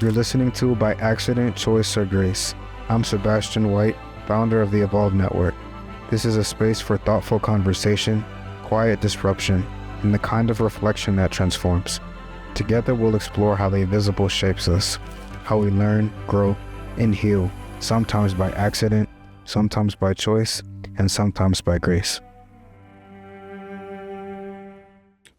You're listening to By Accident, Choice, or Grace. I'm Sebastian White, founder of the Evolve Network. This is a space for thoughtful conversation, quiet disruption, and the kind of reflection that transforms. Together we'll explore how the invisible shapes us, how we learn, grow, and heal, sometimes by accident, sometimes by choice, and sometimes by grace.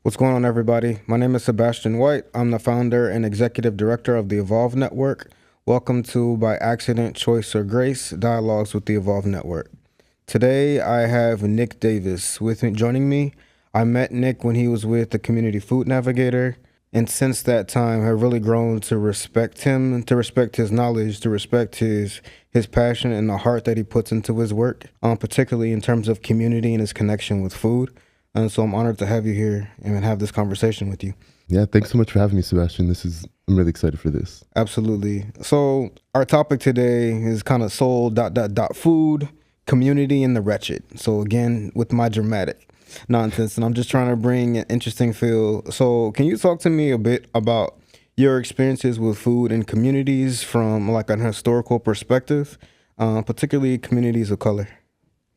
What's going on, everybody? My name is Sebastian White. I'm the founder and executive director of the Evolve Network. Welcome to By Accident, Choice, or Grace, Dialogues with the Evolve Network. Today, I have Nick Davis with me, joining me. I met Nick when he was with the Community Food Navigator, and since that time, have really grown to respect him, to respect his knowledge, to respect his passion and the heart that he puts into his work, particularly in terms of community and his connection with food. And so I'm honored to have you here and have this conversation with you. Yeah, thanks so much for having me, Sebastian. I'm really excited for this. Absolutely. So our topic today is kind of food, community, and the wretched. So again, with my dramatic nonsense, and I'm just trying to bring an interesting feel. So can you talk to me a bit about your experiences with food and communities from like an historical perspective, particularly communities of color?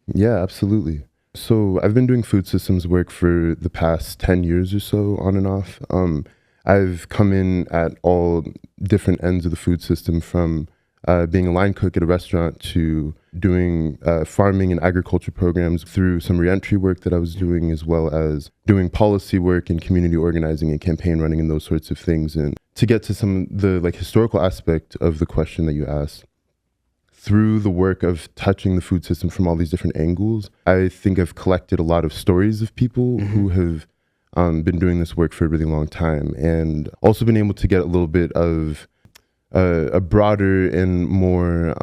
Yeah, absolutely. So I've been doing food systems work for the past 10 years or so, on and off. I've come in at all different ends of the food system, from being a line cook at a restaurant to doing farming and agriculture programs, through some reentry work that I was doing, as well as doing policy work and community organizing and campaign running and those sorts of things. And to get to some of the historical aspect of the question that you asked, through the work of touching the food system from all these different angles, I think I've collected a lot of stories of people who have been doing this work for a really long time, and also been able to get a little bit of a broader and more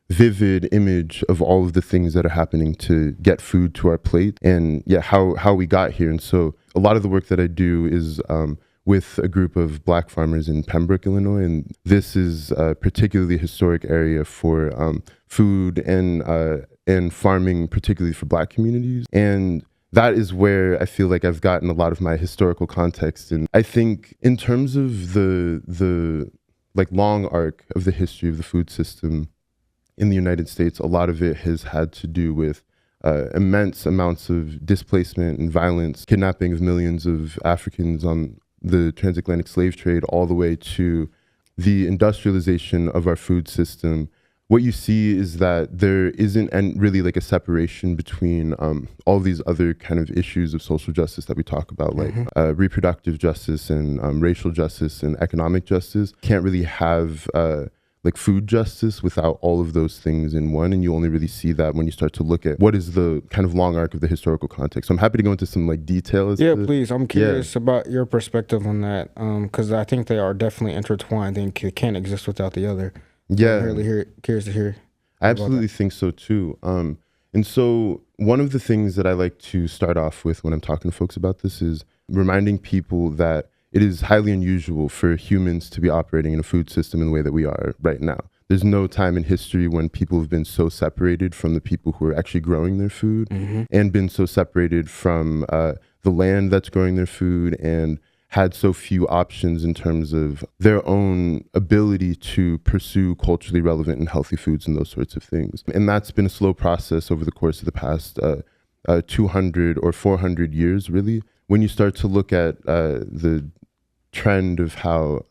vivid image of all of the things that are happening to get food to our plate, and how we got here. And so a lot of the work that I do is with a group of Black farmers in Pembroke, Illinois, and this is a particularly historic area for food and farming, particularly for Black communities. And that is where I feel like I've gotten a lot of my historical context. And I think in terms of the long arc of the history of the food system in the United States, a lot of it has had to do with immense amounts of displacement and violence, kidnapping of millions of Africans on the transatlantic slave trade, all the way to the industrialization of our food system. What you see is that there isn't really like a separation between all these other kind of issues of social justice that we talk about, like reproductive justice and racial justice and economic justice. Can't really have like food justice without all of those things in one, and you only really see that when you start to look at what is the kind of long arc of the historical context. So I'm happy to go into some like details. Yeah, please. I'm curious about your perspective on that, because I think they are definitely intertwined and can't exist without the other. Yeah, I'm really curious to hear. I absolutely think so too. And so one of the things that I like to start off with when I'm talking to folks about this is reminding people that it is highly unusual for humans to be operating in a food system in the way that we are right now. There's no time in history when people have been so separated from the people who are actually growing their food, and been so separated from the land that's growing their food, and had so few options in terms of their own ability to pursue culturally relevant and healthy foods and those sorts of things. And that's been a slow process over the course of the past 200 or 400 years, really. When you start to look at the trend of how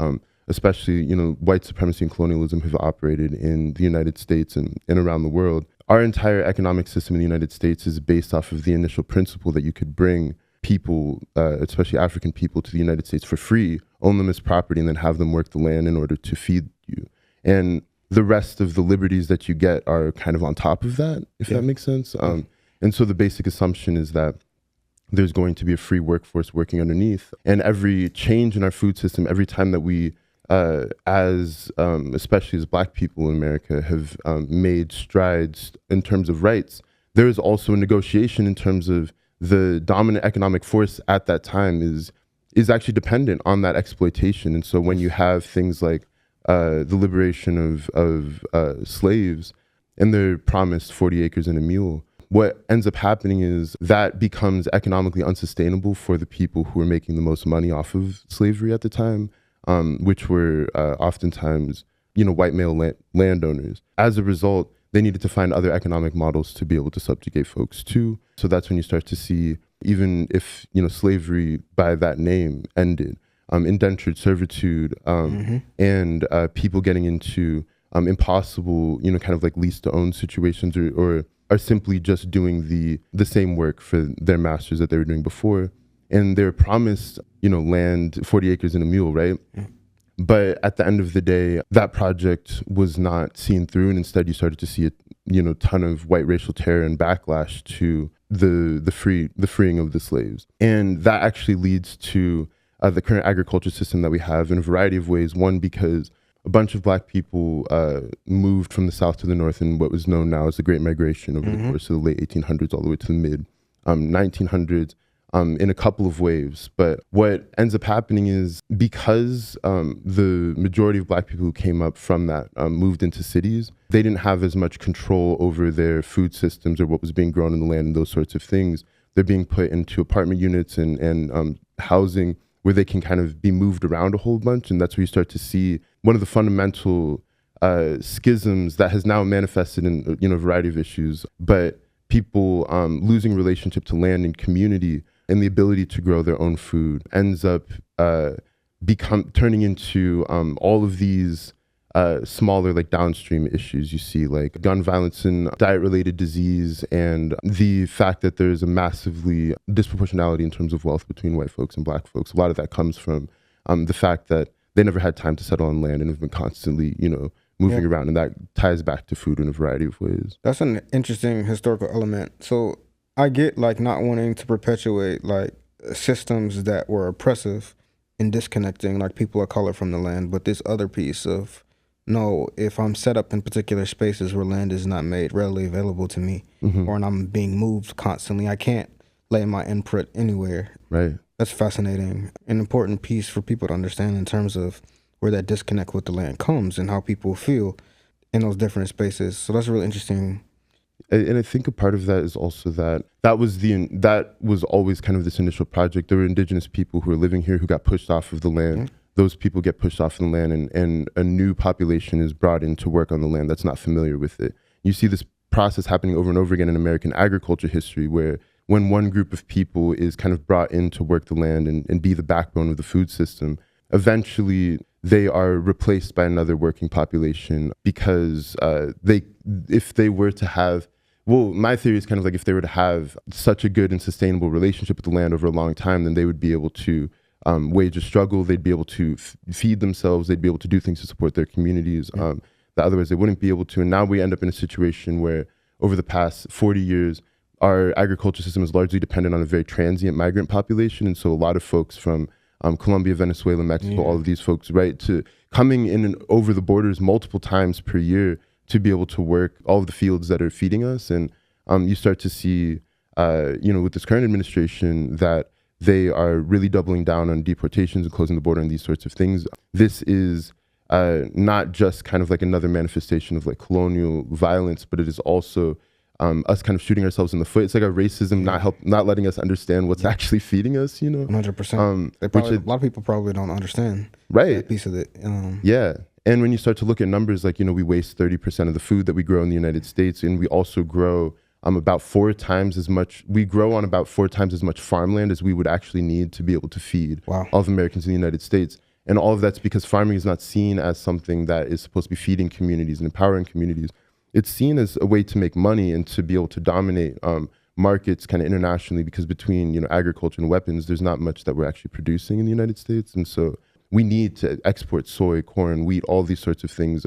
especially white supremacy and colonialism have operated in the United States and around the world, our entire economic system in the United States is based off of the initial principle that you could bring people, especially African people, to the United States for free, own them as property, and then have them work the land in order to feed you. And the rest of the liberties that you get are kind of on top of that, if that makes sense. And so the basic assumption is that there's going to be a free workforce working underneath. And every change in our food system, every time that we, especially as Black people in America, have made strides in terms of rights, there is also a negotiation in terms of the dominant economic force at that time is actually dependent on that exploitation. And so when you have things like the liberation of slaves, and they're promised 40 acres and a mule, what ends up happening is that becomes economically unsustainable for the people who are making the most money off of slavery at the time. which were oftentimes, white male landowners. As a result, they needed to find other economic models to be able to subjugate folks too. So that's when you start to see, even if, slavery by that name ended, indentured servitude, and people getting into impossible, kind of like lease to own situations, or are simply just doing the same work for their masters that they were doing before. And they're promised, land, 40 acres and a mule, right? Mm. But at the end of the day, that project was not seen through, and instead you started to see a ton of white racial terror and backlash to the freeing of the slaves. And that actually leads to the current agriculture system that we have in a variety of ways. One, because a bunch of Black people moved from the South to the North in what was known now as the Great Migration over the course of the late 1800s all the way to the mid 1900s. In a couple of waves. But what ends up happening is, because the majority of Black people who came up from that moved into cities, they didn't have as much control over their food systems or what was being grown in the land and those sorts of things. They're being put into apartment units and housing where they can kind of be moved around a whole bunch. And that's where you start to see one of the fundamental schisms that has now manifested in a variety of issues. But people losing relationship to land and community and the ability to grow their own food ends up turning into all of these smaller, like, downstream issues. You see, like, gun violence and diet-related disease, and the fact that there's a massively disproportionality in terms of wealth between white folks and Black folks. A lot of that comes from the fact that they never had time to settle on land and have been constantly, moving around, and that ties back to food in a variety of ways. That's an interesting historical element. So I get, like, not wanting to perpetuate, like, systems that were oppressive and disconnecting, like, people of color from the land, but this other piece of, no, if I'm set up in particular spaces where land is not made readily available to me, or I'm being moved constantly, I can't lay my input anywhere. Right. That's fascinating. An important piece for people to understand in terms of where that disconnect with the land comes and how people feel in those different spaces. So that's really interesting. And I think a part of that is also that was always kind of this initial project. There were indigenous people who were living here who got pushed off of the land. Mm-hmm. Those people get pushed off of the land, and a new population is brought in to work on the land that's not familiar with it. You see this process happening over and over again in American agriculture history, where when one group of people is kind of brought in to work the land and be the backbone of the food system, eventually they are replaced by another working population, because if they were to have, well, my theory is kind of like, if they were to have such a good and sustainable relationship with the land over a long time, then they would be able to wage a struggle. They'd be able to feed themselves. They'd be able to do things to support their communities that otherwise they wouldn't be able to. And now we end up in a situation where over the past 40 years, our agriculture system is largely dependent on a very transient migrant population. And so a lot of folks from Colombia, Venezuela, Mexico, all of these folks, right, to coming in and over the borders multiple times per year to be able to work all of the fields that are feeding us. And you start to see, with this current administration, that they are really doubling down on deportations and closing the border and these sorts of things. This is not just kind of like another manifestation of, like, colonial violence, but it is also us kind of shooting ourselves in the foot. It's like a racism not letting us understand what's actually feeding us, 100%. A lot of people probably don't understand that piece of it. Yeah. And when you start to look at numbers, like, we waste 30% of the food that we grow in the United States, and we also grow about 4 times as much. We grow on about 4 times as much farmland as we would actually need to be able to feed all of Americans in the United States. And all of that's because farming is not seen as something that is supposed to be feeding communities and empowering communities. It's seen as a way to make money and to be able to dominate markets kind of internationally, because between agriculture and weapons, there's not much that we're actually producing in the United States. And so we need to export soy, corn, wheat, all these sorts of things.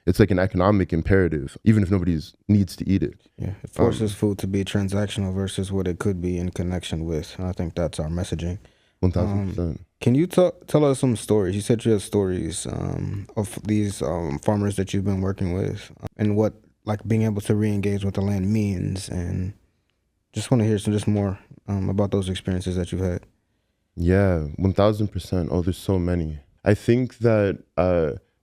It's like an economic imperative, even if nobody needs to eat it. Yeah, it forces food to be transactional versus what it could be in connection with. And I think that's our messaging. 1,000%. Can you tell us some stories? You said you have stories of these farmers that you've been working with, and what, like, being able to re-engage with the land means, and just want to hear some more about those experiences that you've had. Yeah, 1,000%. Oh, there's so many. I think that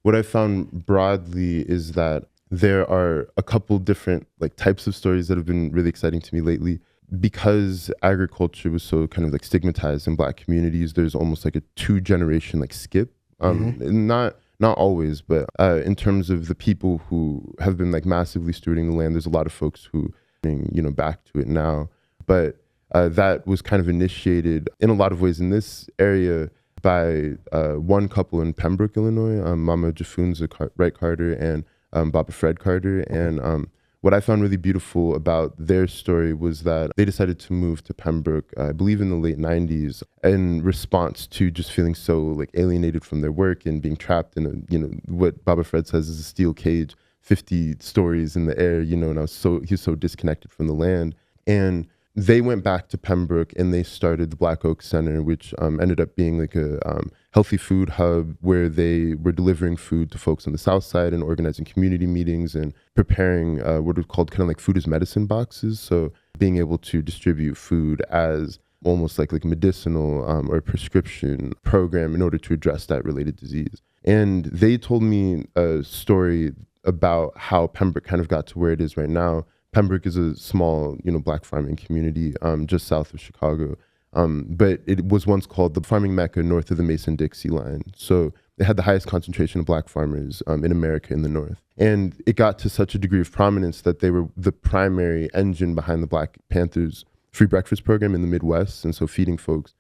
what I found broadly is that there are a couple different, like, types of stories that have been really exciting to me lately. Because agriculture was so kind of, like, stigmatized in Black communities, there's almost like a 2-generation, like, skip Not always, but in terms of the people who have been like massively stewarding the land, there's a lot of folks who, back to it now. But that was kind of initiated in a lot of ways in this area by one couple in Pembroke, Illinois, Mama Jafunza Wright Carter and Baba Fred Carter. And what I found really beautiful about their story was that they decided to move to Pembroke, I believe in the late 90s, in response to just feeling so like alienated from their work and being trapped in what Baba Fred says is a steel cage, 50 stories in the air, and he was so disconnected from the land. And they went back to Pembroke and they started the Black Oak Center, which ended up being like a healthy food hub where they were delivering food to folks on the South Side and organizing community meetings and preparing what are called kind of like food as medicine boxes. So being able to distribute food as almost like medicinal or prescription program in order to address that related disease. And they told me a story about how Pembroke kind of got to where it is right now. Pembroke is a small, Black farming community just south of Chicago. But it was once called the farming mecca north of the Mason-Dixie line. So it had the highest concentration of Black farmers in America in the north. And it got to such a degree of prominence that they were the primary engine behind the Black Panthers free breakfast program in the Midwest. And so feeding folks,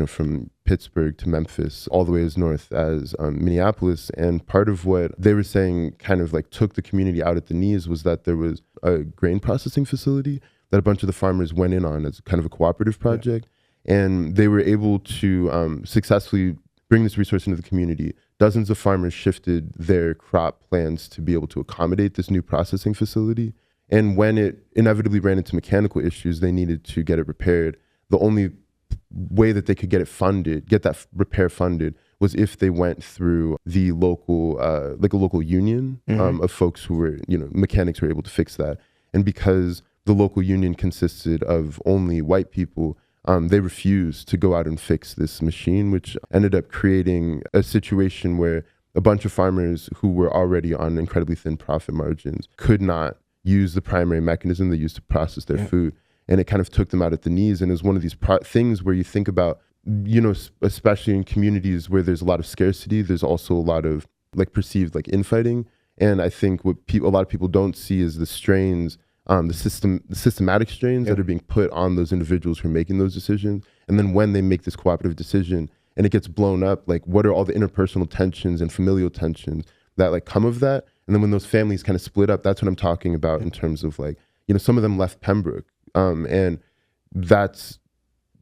from Pittsburgh to Memphis, all the way as north as Minneapolis. And part of what they were saying kind of like took the community out at the knees was that there was a grain processing facility that a bunch of the farmers went in on as kind of a cooperative project. Yeah. And they were able to successfully bring this resource into the community. Dozens of farmers shifted their crop plans to be able to accommodate this new processing facility. And when it inevitably ran into mechanical issues, they needed to get it repaired. The only way that they could get that repair funded was if they went through the local, like a local union of folks who were, mechanics who were able to fix that. And because the local union consisted of only white people, they refused to go out and fix this machine, which ended up creating a situation where a bunch of farmers who were already on incredibly thin profit margins could not use the primary mechanism they used to process their food. And it kind of took them out at the knees. And it was one of these things where you think about, especially in communities where there's a lot of scarcity, there's also a lot of like perceived like infighting. And I think what a lot of people don't see is the strains, the systematic strains that are being put on those individuals who are making those decisions. And then when they make this cooperative decision and it gets blown up, like what are all the interpersonal tensions and familial tensions that like come of that? And then when those families kind of split up, that's what I'm talking about in terms of like, some of them left Pembroke. And that's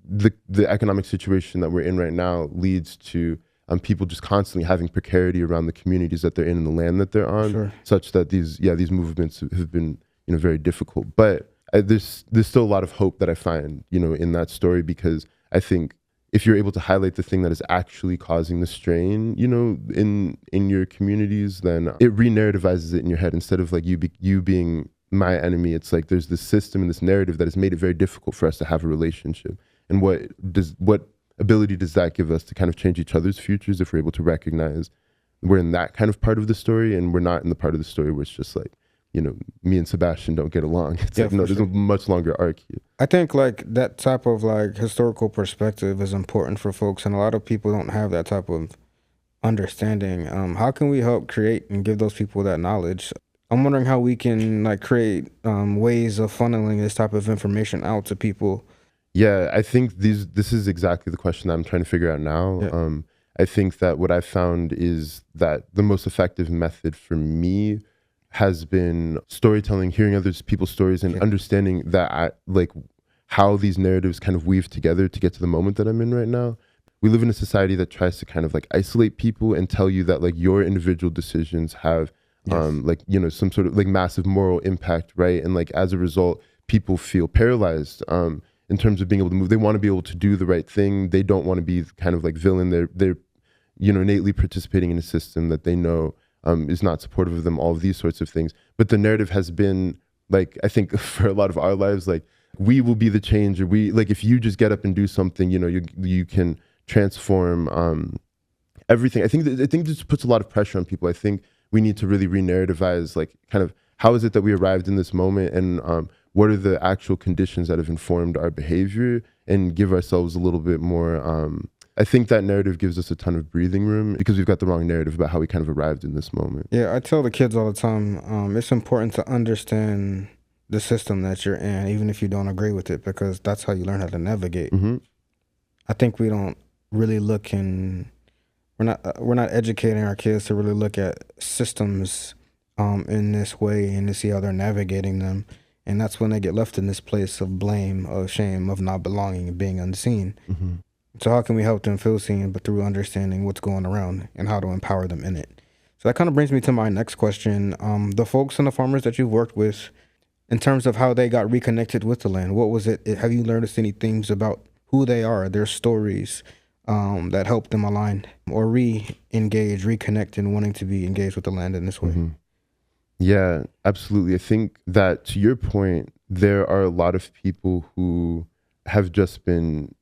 the economic situation that we're in right now leads to people just constantly having precarity around the communities that they're in and the land that they're on, such that these movements have been, very difficult. But there's still a lot of hope that I find, in that story, because I think if you're able to highlight the thing that is actually causing the strain, in your communities, then it re-narrativizes it in your head instead of like you being my enemy. It's like there's this system and this narrative that has made it very difficult for us to have a relationship. And what ability does that give us to kind of change each other's futures if we're able to recognize we're in that kind of part of the story and we're not in the part of the story where it's just like, me and Sebastian don't get along. It's like, no, there's a much longer arc here. I think like that type of like historical perspective is important for folks, and a lot of people don't have that type of understanding. How can we help create and give those people that knowledge? I'm wondering how we can like create ways of funneling this type of information out to people. Yeah, I think this is exactly the question that I'm trying to figure out now. Yeah. I think that what I've found is that the most effective method for me has been storytelling, hearing other people's stories, and understanding that how these narratives kind of weave together to get to the moment that I'm in right now. We live in a society that tries to kind of like isolate people and tell you that like your individual decisions have some sort of like massive moral impact, right? And like as a result, people feel paralyzed in terms of being able to move. They want to be able to do the right thing. They don't want to be kind of like villain. They're innately participating in a system that they know is not supportive of them, all of these sorts of things. But the narrative has been like, I think for a lot of our lives, like we will be the change, or if you just get up and do something, you can transform everything. I think this puts a lot of pressure on people. I think we need to really re-narrativize like kind of how is it that we arrived in this moment, and what are the actual conditions that have informed our behavior, and give ourselves a little bit more I think that narrative gives us a ton of breathing room because we've got the wrong narrative about how we kind of arrived in this moment. Yeah, I tell the kids all the time, it's important to understand the system that you're in, even if you don't agree with it, because that's how you learn how to navigate. Mm-hmm. I think we don't really look in. We're not educating our kids to really look at systems in this way and to see how they're navigating them. And that's when they get left in this place of blame, of shame, of not belonging and being unseen. Mm-hmm. So how can we help them feel seen, but through understanding what's going around and how to empower them in it? So that kind of brings me to my next question. The folks and the farmers that you've worked with, in terms of how they got reconnected with the land, what was it? Have you learned any things about who they are, their stories, that helped them align or re-engage, reconnect, and wanting to be engaged with the land in this way? Mm-hmm. Yeah, absolutely. I think that, to your point, there are a lot of people who have just been,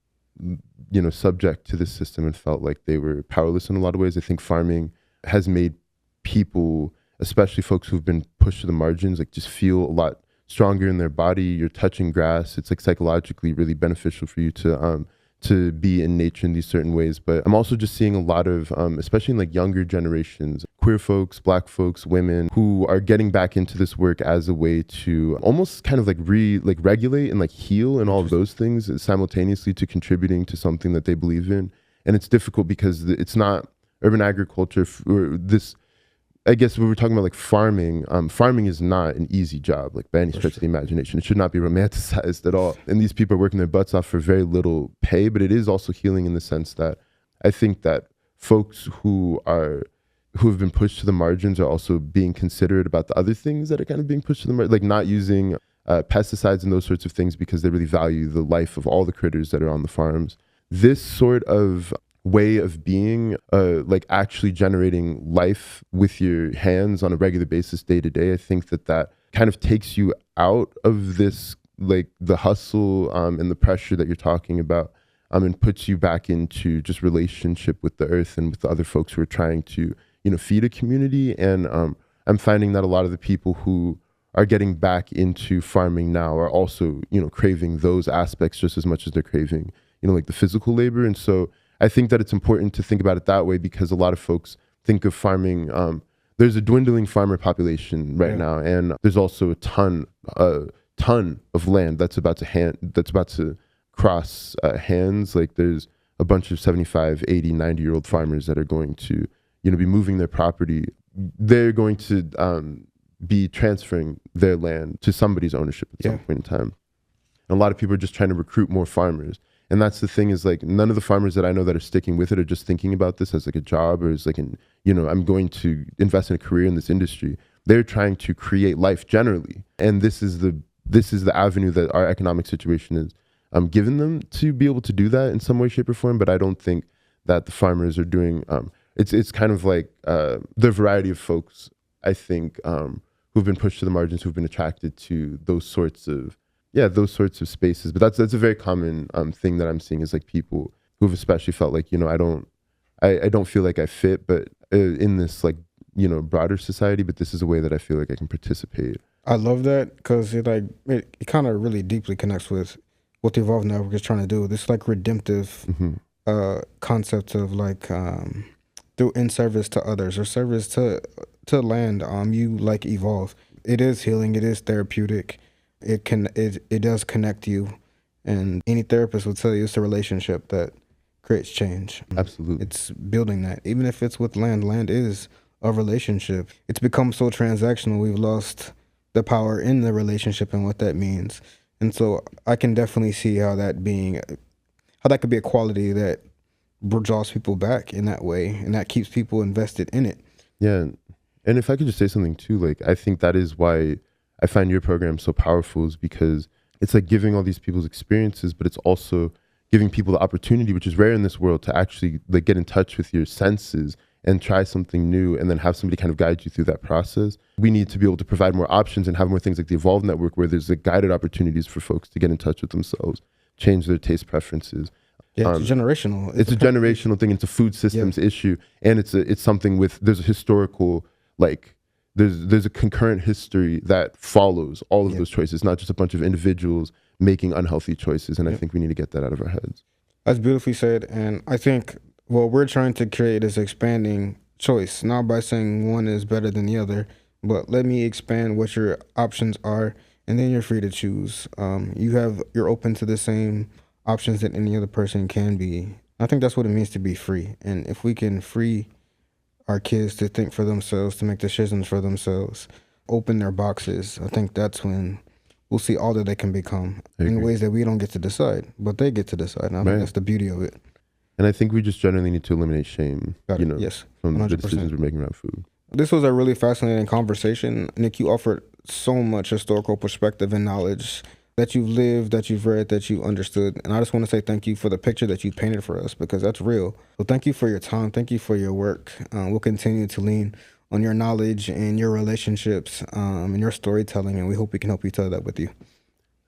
subject to this system and felt like they were powerless in a lot of ways. I think farming has made people, especially folks who've been pushed to the margins, like just feel a lot stronger in their body. You're touching grass. It's like psychologically really beneficial for you to be in nature in these certain ways. But I'm also just seeing a lot of, especially in like younger generations, queer folks, Black folks, women who are getting back into this work as a way to almost kind of like regulate and like heal and all of those things simultaneously to contributing to something that they believe in. And it's difficult because it's not urban agriculture or this. I guess when we're talking about like farming, farming is not an easy job, like by any stretch of the imagination. It should not be romanticized at all. And these people are working their butts off for very little pay, but it is also healing in the sense that I think that folks who have been pushed to the margins are also being considerate about the other things that are kind of being pushed to the margins, like not using pesticides and those sorts of things because they really value the life of all the critters that are on the farms. This sort of way of being, like actually generating life with your hands on a regular basis day to day, I think that kind of takes you out of this, like the hustle and the pressure that you're talking about, and puts you back into just relationship with the earth and with the other folks who are trying to, feed a community. And I'm finding that a lot of the people who are getting back into farming now are also, craving those aspects just as much as they're craving, like the physical labor. And so I think that it's important to think about it that way because a lot of folks think of farming. There's a dwindling farmer population right now, and there's also a ton of land that's about to cross hands. Like there's a bunch of 75, 80, 90-year-old farmers that are going to, be moving their property. They're going to be transferring their land to somebody's ownership at some point in time. And a lot of people are just trying to recruit more farmers. And that's the thing is like none of the farmers that I know that are sticking with it are just thinking about this as like a job or as like I'm going to invest in a career in this industry. They're trying to create life generally. And this is the avenue that our economic situation is given them to be able to do that in some way, shape or form. But I don't think that the farmers are doing, it's kind of like the variety of folks, I think, who've been pushed to the margins, who've been attracted to those sorts of spaces. But that's a very common thing that I'm seeing is like people who've especially felt like, I don't feel like I fit, but in this like, broader society, but this is a way that I feel like I can participate. I love that because it kind of really deeply connects with what the Evolve Network is trying to do. This like redemptive concept of like through in service to others or service to land. You like evolve. It is healing. It is therapeutic. It does connect you, and any therapist will tell you it's a relationship that creates change. Absolutely. It's building that. Even if it's with land, land is a relationship. It's become so transactional, we've lost the power in the relationship and what that means. And so I can definitely see how that could be a quality that draws people back in that way, and that keeps people invested in it. Yeah. And if I could just say something too, like I think that is why I find your program so powerful, is because it's like giving all these people's experiences, but it's also giving people the opportunity, which is rare in this world, to actually like get in touch with your senses and try something new and then have somebody kind of guide you through that process. We need to be able to provide more options and have more things like the Evolve Network where there's like guided opportunities for folks to get in touch with themselves, change their taste preferences. Yeah, it's generational. It's a generational thing. It's a food systems issue. And it's something there's a historical, like, there's a concurrent history that follows all of those choices, not just a bunch of individuals making unhealthy choices. And I think we need to get that out of our heads. That's beautifully said. And I think what we're trying to create is expanding choice, not by saying one is better than the other, but let me expand what your options are, and then you're free to choose. You're open to the same options that any other person can be. I think that's what it means to be free. And if we can free our kids to think for themselves, to make decisions for themselves, open their boxes, I think that's when we'll see all that they can become I in agree. ways that we don't get to decide, but they get to decide. And I think Right. that's the beauty of it. And I think we just generally need to eliminate shame, Got it. Yes, from the 100%. decisions we're making around food. This was a really fascinating conversation. Nick, you offered so much historical perspective and knowledge that you've lived, that you've read, that you understood. And I just want to say thank you for the picture that you painted for us, because that's real. So thank you for your time. Thank you for your work. We'll continue to lean on your knowledge and your relationships and your storytelling, and we hope we can help each other that with you.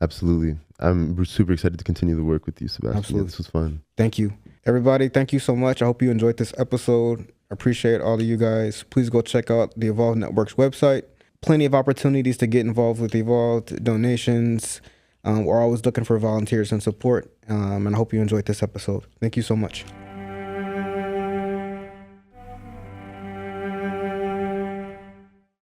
Absolutely. I'm super excited to continue the work with you, Sebastian. Absolutely. Yeah, this was fun. Thank you. Everybody, thank you so much. I hope you enjoyed this episode. Appreciate all of you guys. Please go check out the Evolve Network's website. Plenty of opportunities to get involved with Evolve, donations. We're always looking for volunteers and support. And I hope you enjoyed this episode. Thank you so much.